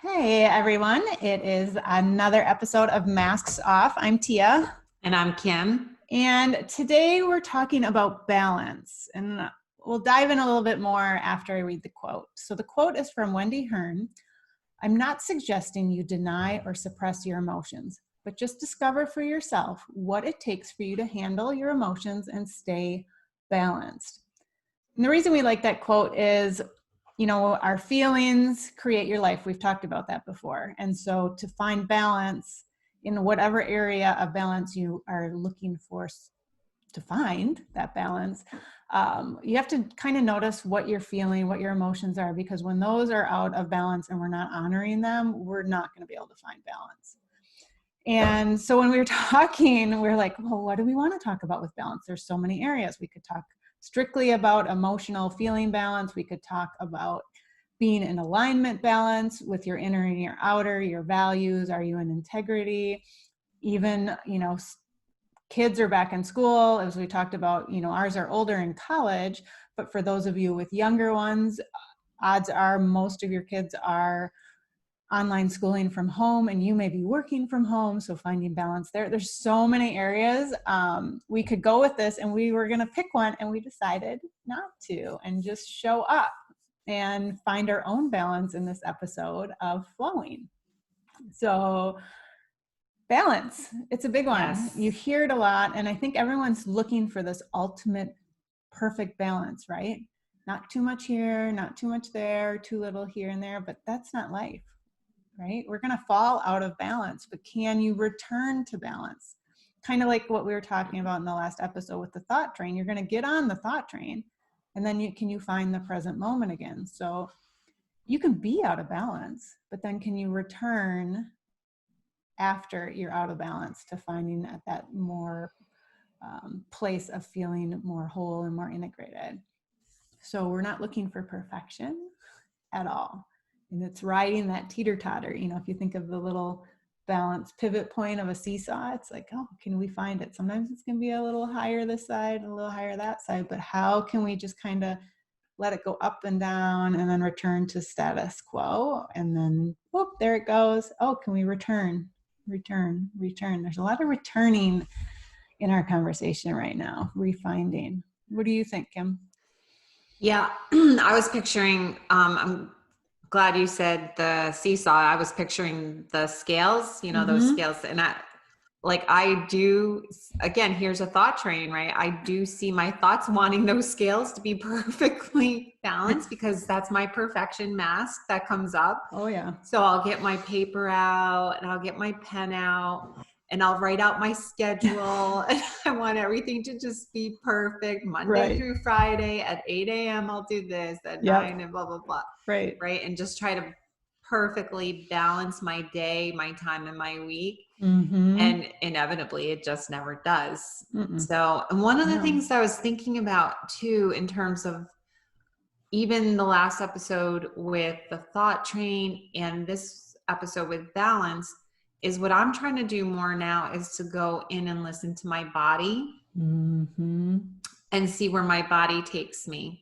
Hey everyone, it is another episode of Masks Off. I'm Tia. And I'm Kim. And today we're talking about balance. And we'll dive in a little bit more after I read the quote. So the quote is from Wendy Hearn. I'm not suggesting you deny or suppress your emotions, but just discover for yourself what it takes for you to handle your emotions and stay balanced. And the reason we like that quote is, our feelings create your life. We've talked about that before. And so to find balance in whatever area of balance you are looking for to find that balance, you have to kind of notice what you're feeling, what your emotions are, because when those are out of balance and we're not honoring them, we're not going to be able to find balance. And so when we were talking, we were like, well, what do we want to talk about with balance? There's so many areas. We could talk strictly about emotional feeling balance. We could talk about being in alignment balance with your inner and your outer, your values. Are you in integrity? Even, kids are back in school, as we talked about, ours are older in college, but for those of you with younger ones, odds are most of your kids are online schooling from home and you may be working from home. So finding balance there's so many areas. We could go with this and we were going to pick one and we decided not to and just show up and find our own balance in this episode of flowing. So balance, it's a big one. Yes. You hear it a lot. And I think everyone's looking for this ultimate perfect balance, right? Not too much here, not too much there, too little here and there, but that's not life. Right? We're going to fall out of balance, but can you return to balance? Kind of like what we were talking about in the last episode with the thought train. You're going to get on the thought train and then can you find the present moment again? So you can be out of balance, but then can you return after you're out of balance to finding that more place of feeling more whole and more integrated? So we're not looking for perfection at all. And it's riding that teeter-totter. If you think of the little balance pivot point of a seesaw, it's like, oh, can we find it? Sometimes it's going to be a little higher this side, a little higher that side, but how can we just kind of let it go up and down and then return to status quo? And then, whoop, there it goes. Oh, can we return? There's a lot of returning in our conversation right now, refinding. What do you think, Kim? Yeah, I was picturing, I'm glad you said the seesaw. I was picturing the scales, those scales. And I do, again, here's a thought train, right? I do see my thoughts wanting those scales to be perfectly balanced because that's my perfection mask that comes up. Oh, yeah. So I'll get my paper out and I'll get my pen out and I'll write out my schedule. And I want everything to just be perfect. Monday through Friday at 8 a.m. I'll do this, at 9 and blah, blah, blah. Right. And just try to perfectly balance my day, my time, and my week. Mm-hmm. And inevitably it just never does. So, and one of the things I was thinking about too, in terms of even the last episode with the thought train and this episode with balance, is what I'm trying to do more now is to go in and listen to my body and see where my body takes me.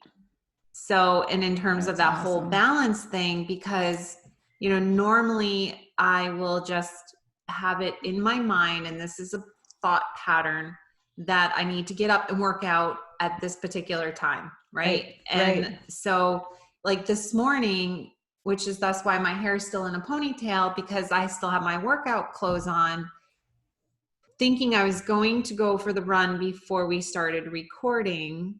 So, and in terms of that whole balance thing, because, normally I will just have it in my mind, and this is a thought pattern, that I need to get up and work out at this particular time. Right. And so like this morning, that's why my hair is still in a ponytail, because I still have my workout clothes on, thinking I was going to go for the run before we started recording.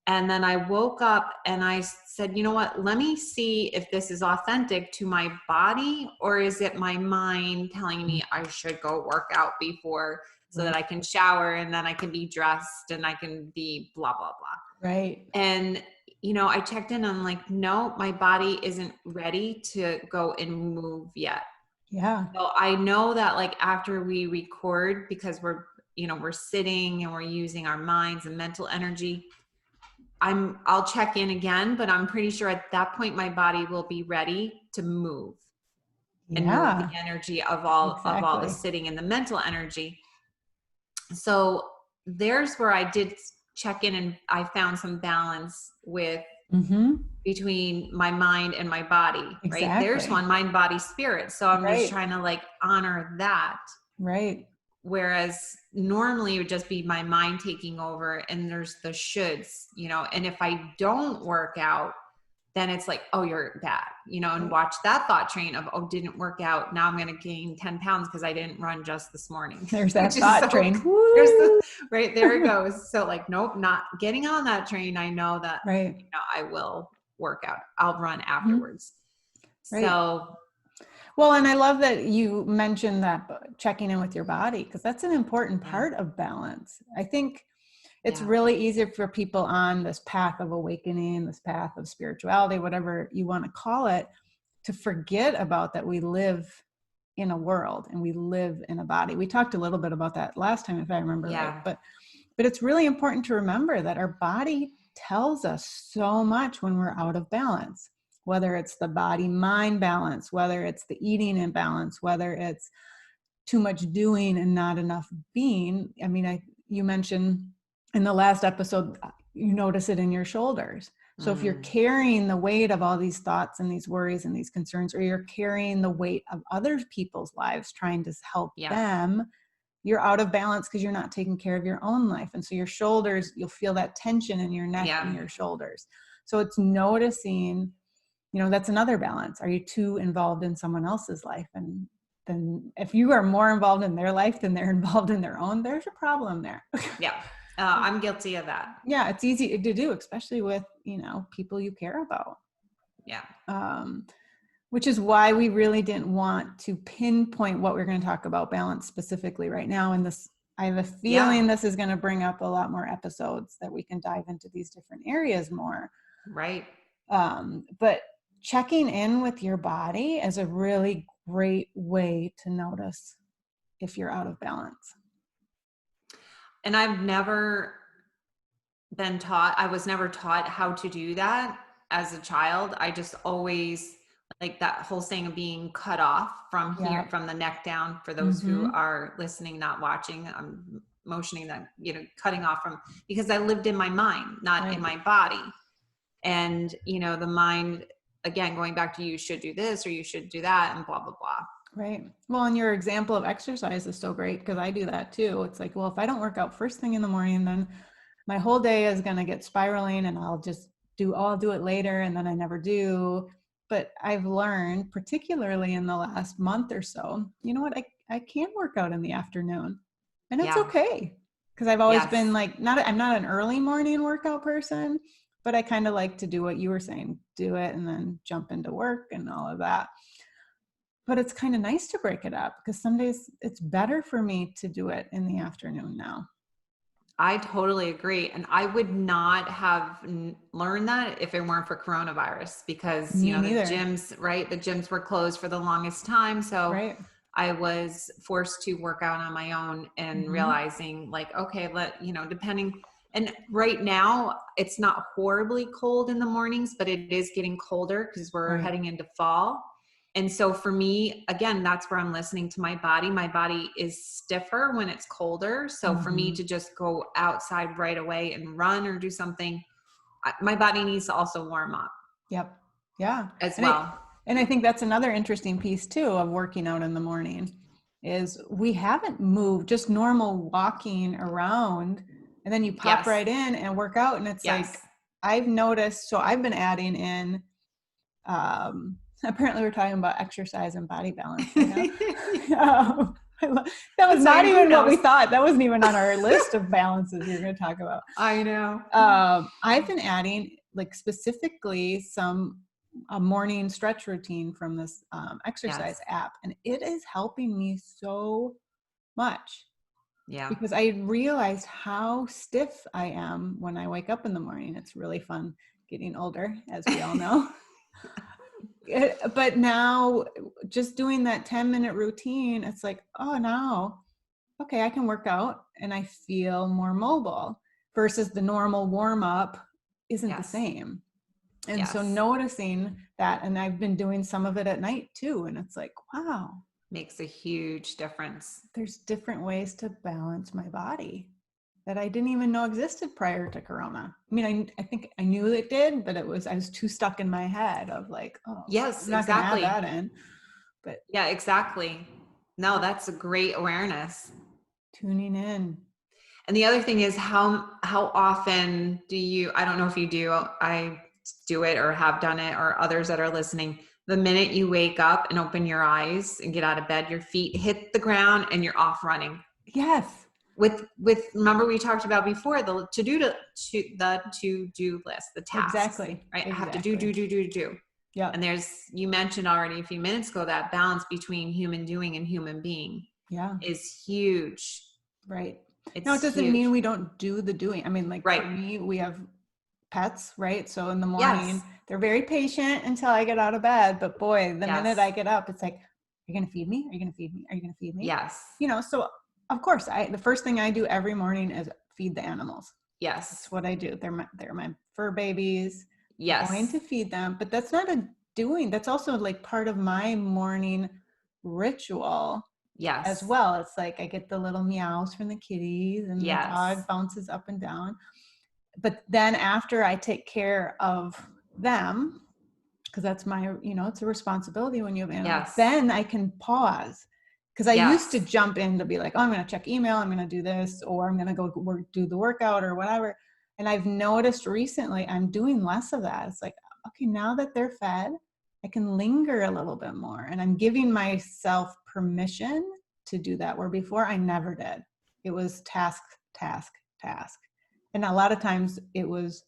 And then I woke up and I said, you know what, let me see if this is authentic to my body, or is it my mind telling me I should go work out before so that I can shower and then I can be dressed and I can be blah, blah, blah. Right. And, I checked in. I'm like, no, my body isn't ready to go and move yet. Yeah. So I know that like after we record, because we're sitting and we're using our minds and mental energy, I'll check in again, but I'm pretty sure at that point my body will be ready to move and move the energy of all the sitting and the mental energy. So there's where I did check in and I found some balance with between my mind and my body, right? There's Exactly. one, mind, body, spirit. So I'm just Right. trying to like honor that. Right. Whereas normally it would just be my mind taking over, and there's the shoulds, and if I don't work out, then it's like, oh, you're bad, and watch that thought train of, oh, didn't work out. Now I'm going to gain 10 pounds because I didn't run just this morning. There's that thought train. Right there it goes. So like, nope, not getting on that train. I know that right. I will work out. I'll run afterwards. Right. So well, and I love that you mentioned that checking in with your body, because that's an important part of balance. I think it's really easy for people on this path of awakening, this path of spirituality, whatever you want to call it, to forget about that we live in a world and we live in a body. We talked a little bit about that last time, if I remember right. But it's really important to remember that our body tells us so much when we're out of balance, whether it's the body-mind balance, whether it's the eating imbalance, whether it's too much doing and not enough being. I mean, you mentioned in the last episode, you notice it in your shoulders. So if you're carrying the weight of all these thoughts and these worries and these concerns, or you're carrying the weight of other people's lives trying to help them, you're out of balance because you're not taking care of your own life. And so your shoulders, you'll feel that tension in your neck and your shoulders. So it's noticing, that's another balance. Are you too involved in someone else's life? And then if you are more involved in their life than they're involved in their own, there's a problem there. I'm guilty of that. Yeah, it's easy to do, especially with, people you care about. Which is why we really didn't want to pinpoint what we're going to talk about balance specifically right now. And I have a feeling this is going to bring up a lot more episodes that we can dive into these different areas more. Right. But checking in with your body is a really great way to notice if you're out of balance. And I was never taught how to do that as a child. I just always, like that whole saying of being cut off from here, from the neck down, for those who are listening, not watching, I'm motioning that, cutting off from, because I lived in my mind, not in my body. And, the mind, again, going back to, you should do this or you should do that and blah, blah, blah. Right. Well, and your example of exercise is so great, because I do that too. It's like, well, if I don't work out first thing in the morning, then my whole day is going to get spiraling, and I'll do it later. And then I never do. But I've learned, particularly in the last month or so, you know what, I can work out in the afternoon, and it's okay. Because I've always been like, I'm not an early morning workout person, but I kind of like to do what you were saying, do it and then jump into work and all of that. But it's kind of nice to break it up, because some days it's better for me to do it in the afternoon now. I totally agree. And I would not have learned that if it weren't for coronavirus, because, the gyms were closed for the longest time. So I was forced to work out on my own, and realizing like, okay, depending. And right now it's not horribly cold in the mornings, but it is getting colder because we're heading into fall. And so for me, again, that's where I'm listening to my body. My body is stiffer when it's colder. So for me to just go outside right away and run or do something, my body needs to also warm up. Yep. Yeah. As well. And I think that's another interesting piece too of working out in the morning, is we haven't moved, just normal walking around, and then you pop right in and work out. And it's like, I've noticed, so I've been adding in, apparently we're talking about exercise and body balance. That was not even what we thought. That wasn't even on our list of balances we were going to talk about. I know. I've been adding, like, specifically a morning stretch routine from this exercise app, and it is helping me so much. Yeah. Because I realized how stiff I am when I wake up in the morning. It's really fun getting older, as we all know. But now just doing that 10-minute routine, it's like, oh, now, okay, I can work out and I feel more mobile, versus the normal warm up isn't the same. And so noticing that, and I've been doing some of it at night too. And it's like, wow. Makes a huge difference. There's different ways to balance my body. that I didn't even know existed prior to Corona. I mean, I think I knew it did, but I was too stuck in my head of like, oh, Yes, I'm not going to add exactly. that in. But yeah, exactly. No, that's a great awareness. Tuning in. And the other thing is how often do you, I don't know if you do, I do it or have done it, or others that are listening, the minute you wake up and open your eyes and get out of bed, your feet hit the ground and you're off running. Yes. With remember we talked about before the to-do list, the tasks. Exactly. Right? Exactly. I have to do. Yeah. And you mentioned already a few minutes ago that balance between human doing and human being is huge. Right. It's now, it doesn't huge. mean we don't do the doing. I mean, like right. for me, we have pets, right? So in the morning, they're very patient until I get out of bed. But boy, the minute I get up, it's like, are you going to feed me? Are you going to feed me? Are you going to feed me? Yes. You know, so of course, the first thing I do every morning is feed the animals. Yes. That's what I do. They're my fur babies. Yes. I'm going to feed them, but that's not a doing. That's also like part of my morning ritual. Yes. As well. It's like I get the little meows from the kitties and the dog bounces up and down. But then after I take care of them, because that's my, it's a responsibility when you have animals, then I can pause. Because I used to jump in to be like, oh, I'm going to check email, I'm going to do this, or I'm going to go do the workout or whatever. And I've noticed recently I'm doing less of that. It's like, okay, now that they're fed, I can linger a little bit more. And I'm giving myself permission to do that, where before I never did. It was task. And a lot of times it was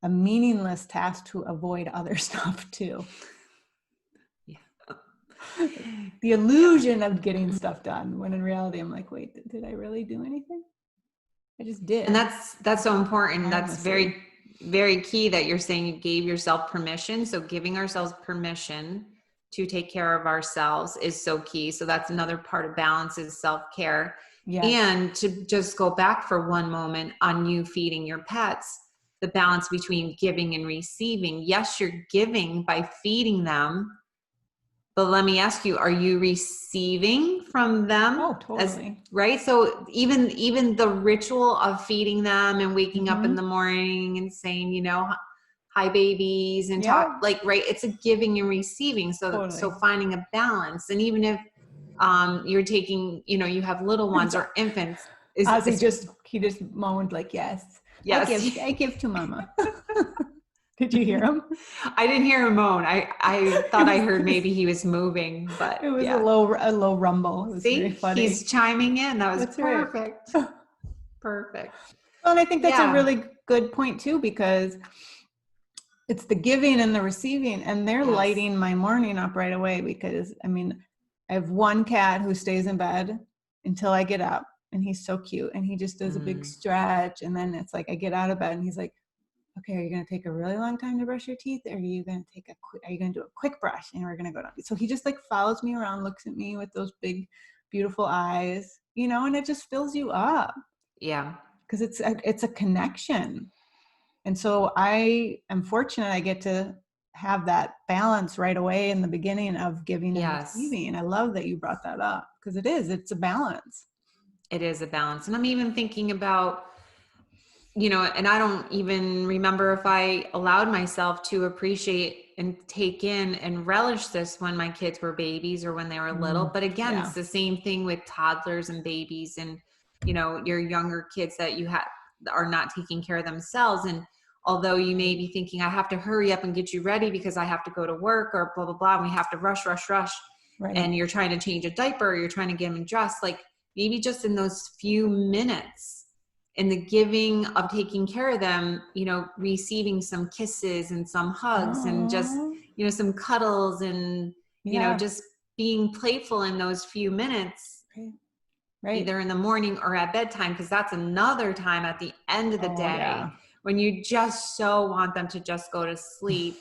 a meaningless task to avoid other stuff too. The illusion of getting stuff done, when in reality I'm like, wait, did I really do anything? I just did. And that's so important. That's very, very key that you're saying you gave yourself permission. So giving ourselves permission to take care of ourselves is so key. So that's another part of balance, is self-care. And to just go back for one moment on you feeding your pets, the balance between giving and receiving. Yes, you're giving by feeding them, but let me ask you, are you receiving from them? Oh, totally. Right? So even the ritual of feeding them and waking up in the morning and saying, hi babies, and talk, like, right, it's a giving and receiving. So so finding a balance. And even if you're taking, you have little ones or infants. He just moaned like, yes. I give to mama. Did you hear him? I didn't hear him moan. I thought I heard maybe he was moving, but it was a low rumble. It was very funny. He's chiming in. That was perfect. Right. Perfect. Well, and I think that's a really good point too, because it's the giving and the receiving, and they're lighting my morning up right away. Because I have one cat who stays in bed until I get up, and he's so cute, and he just does a big stretch, and then it's like I get out of bed and he's like, okay, are you going to take a really long time to brush your teeth? Or are you going to do a quick brush and we're going to go down? So he just like follows me around, looks at me with those big, beautiful eyes, and it just fills you up. Yeah. Because it's a connection. And so I am fortunate I get to have that balance right away in the beginning of giving and receiving. And I love that you brought that up, because it's a balance. It is a balance. And I'm even thinking about, and I don't even remember if I allowed myself to appreciate and take in and relish this when my kids were babies or when they were little. But again, it's the same thing with toddlers and babies and, your younger kids that you are not taking care of themselves. And although you may be thinking, I have to hurry up and get you ready because I have to go to work or blah, blah, blah, and we have to rush. Right. And you're trying to change a diaper, or you're trying to get them dressed, like maybe just in those few minutes, in the giving of taking care of them, receiving some kisses and some hugs and just, some cuddles and, just being playful in those few minutes, right. Either in the morning or at bedtime, because that's another time at the end of the day when you just so want them to just go to sleep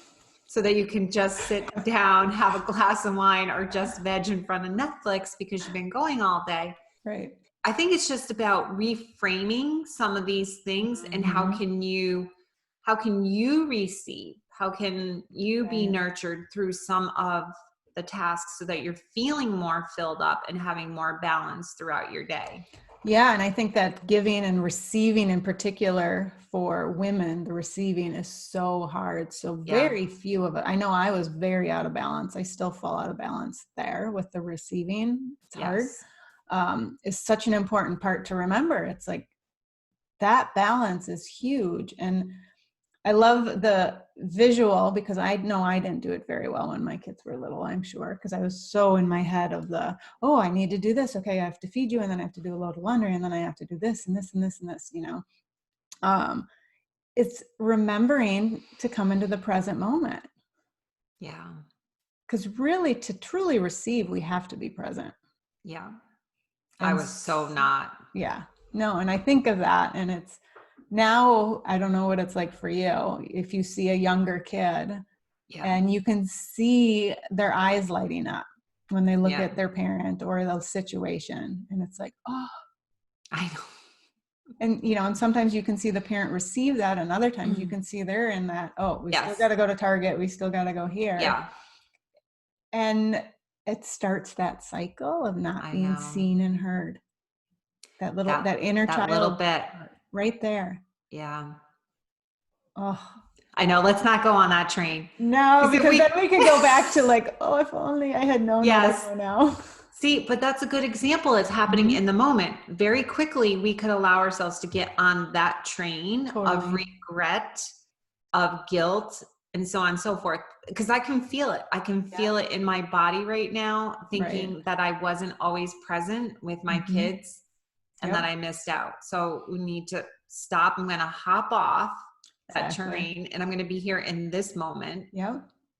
so that you can just sit down, have a glass of wine, or just veg in front of Netflix because you've been going all day. Right. I think it's just about reframing some of these things and how can you receive? How can you be nurtured through some of the tasks so that you're feeling more filled up and having more balance throughout your day? Yeah. And I think that giving and receiving in particular for women, the receiving is so hard. So very few of it. I know I was very out of balance. I still fall out of balance there with the receiving. It's hard. Is such an important part to remember. It's like that balance is huge. And I love the visual because I know I didn't do it very well when my kids were little, I'm sure, because I was so in my head of I need to do this. Okay, I have to feed you, and then I have to do a load of laundry, and then I have to do this and this and this and this, It's remembering to come into the present moment. Yeah. Because really, to truly receive, we have to be present. Yeah. And I was so not. Yeah. No, and I think of that, and it's now, I don't know what it's like for you. If you see a younger kid and you can see their eyes lighting up when they look at their parent or the situation, and it's like, oh, I know. And, and sometimes you can see the parent receive that, and other times you can see they're in that, we still got to go to Target. We still got to go here. Yeah. And it starts that cycle of not being seen and heard. That inner child little bit right there. Yeah. Oh, I know. Let's not go on that train. No, because then we could go back to if only I had known what I know now. See, but that's a good example. It's happening in the moment. Very quickly, we could allow ourselves to get on that train of regret, of guilt, and so on and so forth. Because I can feel it. I can feel it in my body right now, thinking that I wasn't always present with my kids and that I missed out. So we need to stop. I'm going to hop off that train, and I'm going to be here in this moment.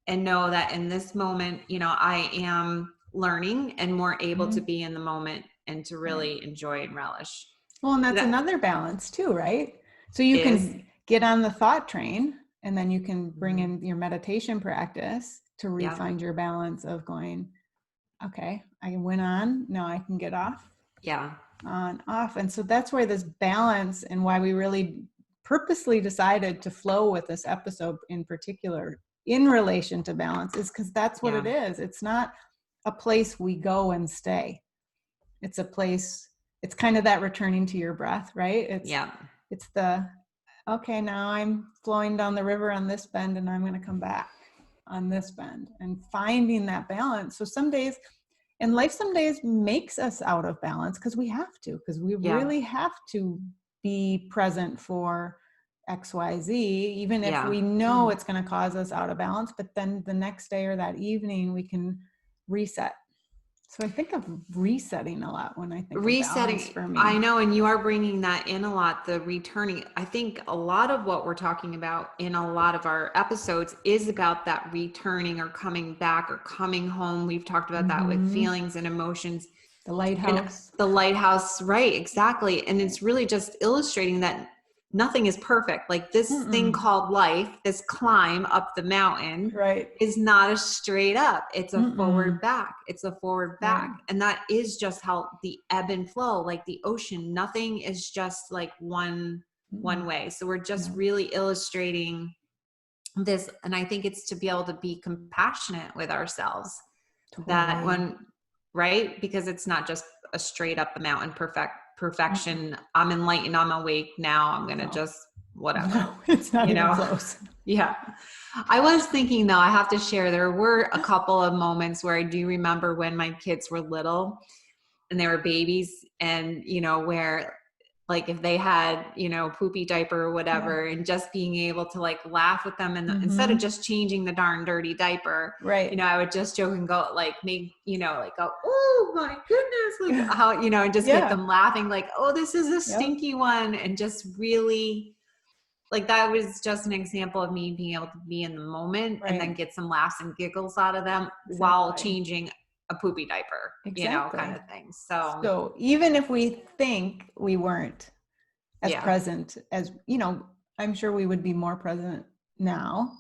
And know that in this moment, I am learning and more able to be in the moment and to really enjoy and relish. Well, and that's another balance too, right? So you can get on the thought train, and then you can bring in your meditation practice to re-find your balance of going, okay, I went on, now I can get off. On, off. And so that's where this balance, and why we really purposely decided to flow with this episode in particular in relation to balance, is because that's what it is. It's not a place we go and stay. It's a place, it's kind of that returning to your breath, right? It's the, okay, now I'm flowing down the river on this bend, and I'm going to come back on this bend, and finding that balance. So some days in life, some days makes us out of balance because we really have to be present for XYZ, even if we know it's going to cause us out of balance, but then the next day or that evening we can reset. So I think of resetting a lot when I think of balance for me. I know, and you are bringing that in a lot, the returning. I think a lot of what we're talking about in a lot of our episodes is about that returning or coming back or coming home. We've talked about that with feelings and emotions. The lighthouse. The lighthouse, right, exactly. And it's really just illustrating that nothing is perfect. Like this thing called life, this climb up the mountain, is not a straight up. It's a forward back. It's a forward back. And that is just how the ebb and flow, like the ocean, nothing is just like one way. So we're just really illustrating this. And I think it's to be able to be compassionate with ourselves. That when, right? Because it's not just a straight up the mountain perfection. I'm enlightened, I'm awake now, I'm gonna just whatever. No, it's not even close. I was thinking though, I have to share, there were a couple of moments where I do remember when my kids were little and they were babies, and where like if they had poopy diaper or whatever, and just being able to like laugh with them, and instead of just changing the darn dirty diaper, I would just joke and go like make like go, oh my goodness, like how and just get them laughing like, oh, this is a stinky one, and just really like that was just an example of me being able to be in the moment and then get some laughs and giggles out of them while changing a poopy diaper, kind of thing. So even if we think we weren't as present as, I'm sure we would be more present now.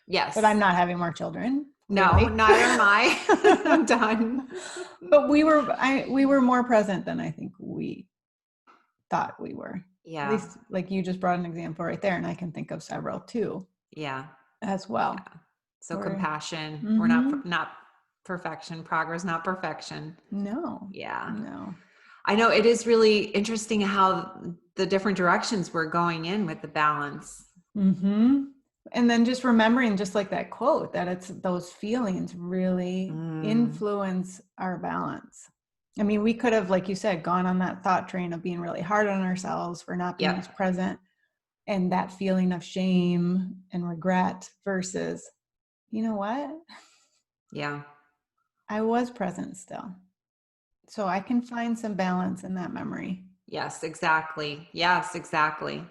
But I'm not having more children. Clearly. No, neither am I. I'm done. But we were more present than I think we thought we were. At least like you just brought an example right there, and I can think of several too. As well. So compassion. We're not perfection. Progress, not perfection. No. No. I know it is really interesting how the different directions we're going in with the balance. Mm-hmm. And then just remembering, just like that quote, that it's those feelings really influence our balance. I mean, we could have, like you said, gone on that thought train of being really hard on ourselves for not being as present, and that feeling of shame and regret versus, you know what? Yeah. I was present still. So I can find some balance in that memory. Yes, exactly. Yes, exactly.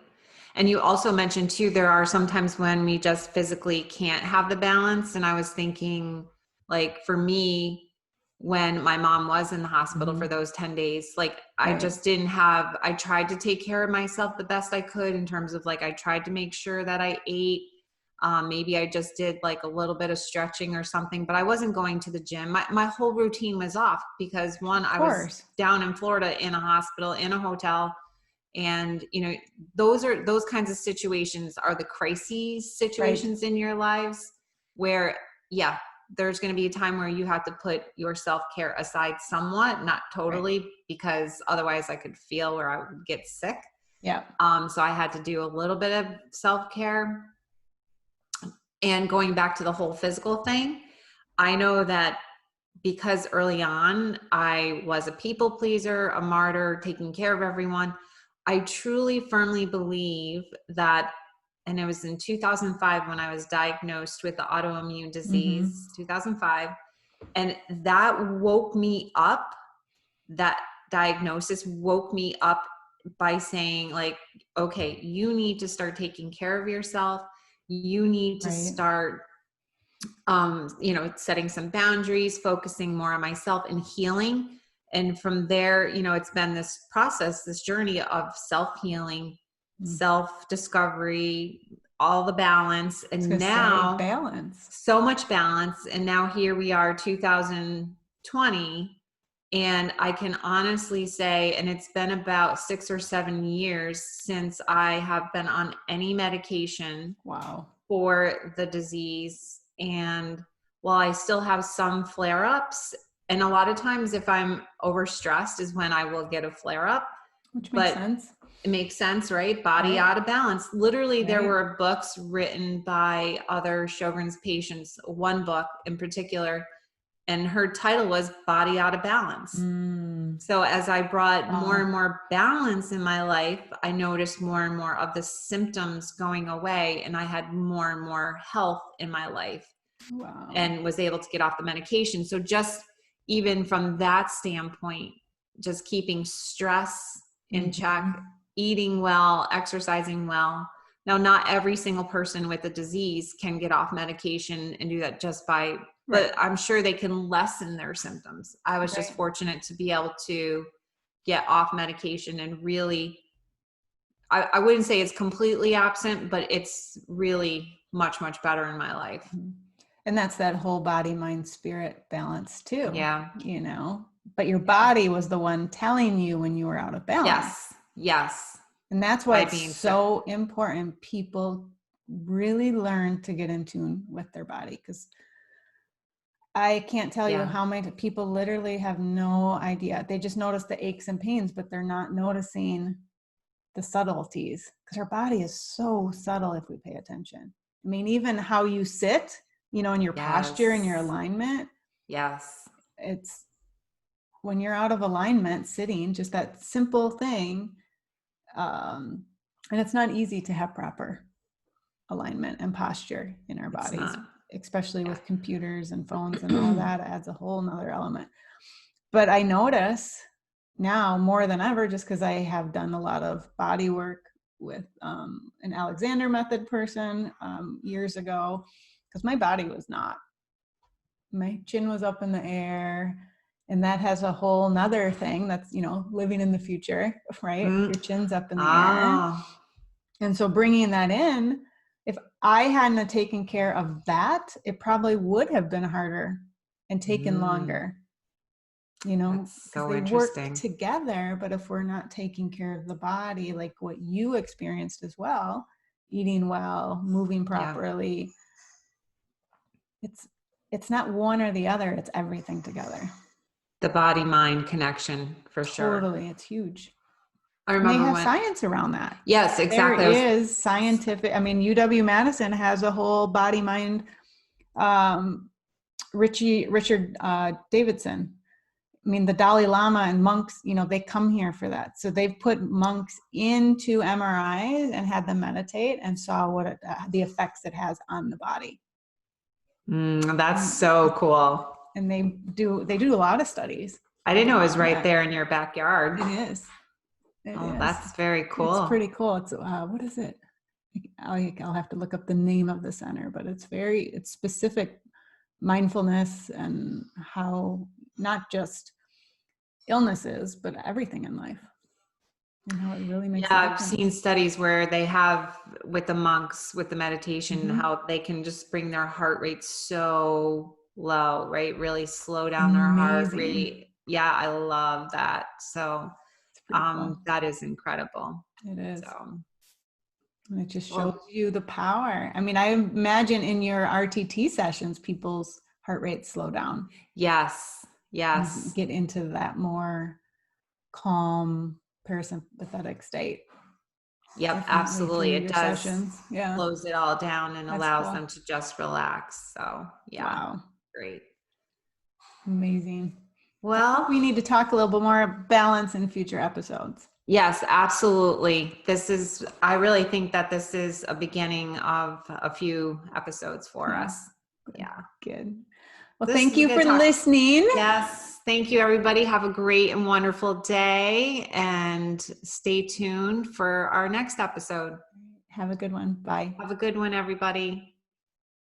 And you also mentioned too, there are sometimes when we just physically can't have the balance. And I was thinking, like, for me, when my mom was in the hospital for those 10 days, like I just didn't have, I tried to take care of myself the best I could in terms of like, I tried to make sure that I ate. Maybe I just did like a little bit of stretching or something, but I wasn't going to the gym. My whole routine was off because one, I was down in Florida in a hospital, in a hotel. And, you know, those kinds of situations are the crises situations in your lives where, yeah, there's going to be a time where you have to put your self-care aside somewhat, not totally, because otherwise I could feel where I would get sick. Yeah. So I had to do a little bit of self-care. And going back to the whole physical thing, I know that because early on I was a people pleaser, a martyr, taking care of everyone, I truly firmly believe that, and it was in 2005 when I was diagnosed with the autoimmune disease, 2005, and that woke me up. That diagnosis woke me up by saying like, okay, you need to start taking care of yourself. You need to start you know, setting some boundaries, focusing more on myself and healing. And from there, you know, it's been this process, this journey of self-healing, self-discovery, all the balance. And now balance, so much balance. And now here we are, 2020. And I can honestly say, and it's been about 6 or 7 years since I have been on any medication for the disease. And while I still have some flare-ups, and a lot of times if I'm overstressed is when I will get a flare-up. Which makes sense. It makes sense, right? Body out of balance. Literally, there were books written by other Sjogren's patients, one book in particular, and her title was Body Out of Balance. So as I brought more and more balance in my life, I noticed more and more of the symptoms going away, and I had more and more health in my life and was able to get off the medication. So just even from that standpoint, just keeping stress in check, eating well, exercising well. Now, not every single person with the disease can get off medication and do that just by, but I'm sure they can lessen their symptoms. I was just fortunate to be able to get off medication and really, I wouldn't say it's completely absent, but it's really much, much better in my life. And that's that whole body, mind, spirit balance too. Yeah. You know, but your body was the one telling you when you were out of balance. Yes. Yes. And that's why it's so important people really learn to get in tune with their body, because I can't tell you how many people literally have no idea. They just notice the aches and pains, but they're not noticing the subtleties, because our body is so subtle if we pay attention. I mean, even how you sit, you know, in your posture and your alignment. Yes. It's when you're out of alignment, sitting, just that simple thing. And it's not easy to have proper alignment and posture in our bodies, especially with computers and phones and all that adds a whole nother element. But I notice now more than ever, just because I have done a lot of body work with an Alexander method person years ago, because my body was not. My chin was up in the air. And that has a whole nother thing that's, you know, living in the future, right? Your chin's up in the air. And so bringing that in, if I hadn't taken care of that, it probably would have been harder and taken longer. You know, because they work together. But if we're not taking care of the body, like what you experienced as well, eating well, moving properly, it's not one or the other, it's everything together. The body-mind connection, for sure. Totally. It's huge. I And they remember have when, science around that. yes, exactly. There is scientific, I mean, UW-Madison has a whole body-mind, Richard Davidson. I mean, the Dalai Lama and monks, you know, they come here for that. So they've put monks into MRIs and had them meditate and saw what the effects it has on the body. That's so cool. And they do a lot of studies. I didn't know it was right there in your backyard. It is. It is. That's very cool. It's pretty cool. It's what is it? I'll have to look up the name of the center, but it's specific mindfulness and how not just illnesses, but everything in life. And how it really makes Yeah, I've seen studies where they have with the monks, with the meditation, how they can just bring their heart rate so low, right? Really slow down their heart rate. Yeah, I love that. So cool. That is incredible. It is. And it just shows you the power. I mean, I imagine in your RTT sessions, people's heart rates slow down. Yes. Yes. Get into that more calm, parasympathetic state. Yep, absolutely. It does slows it all down and allows them to just relax. So yeah. Wow. Great. Amazing. Well, we need to talk a little bit more balance in future episodes. Yes, absolutely. I really think that this is a beginning of a few episodes for us. Yeah. Good. Well, thank you for listening. Yes. Thank you, everybody. Have a great and wonderful day, and stay tuned for our next episode. Have a good one. Bye. Have a good one, everybody.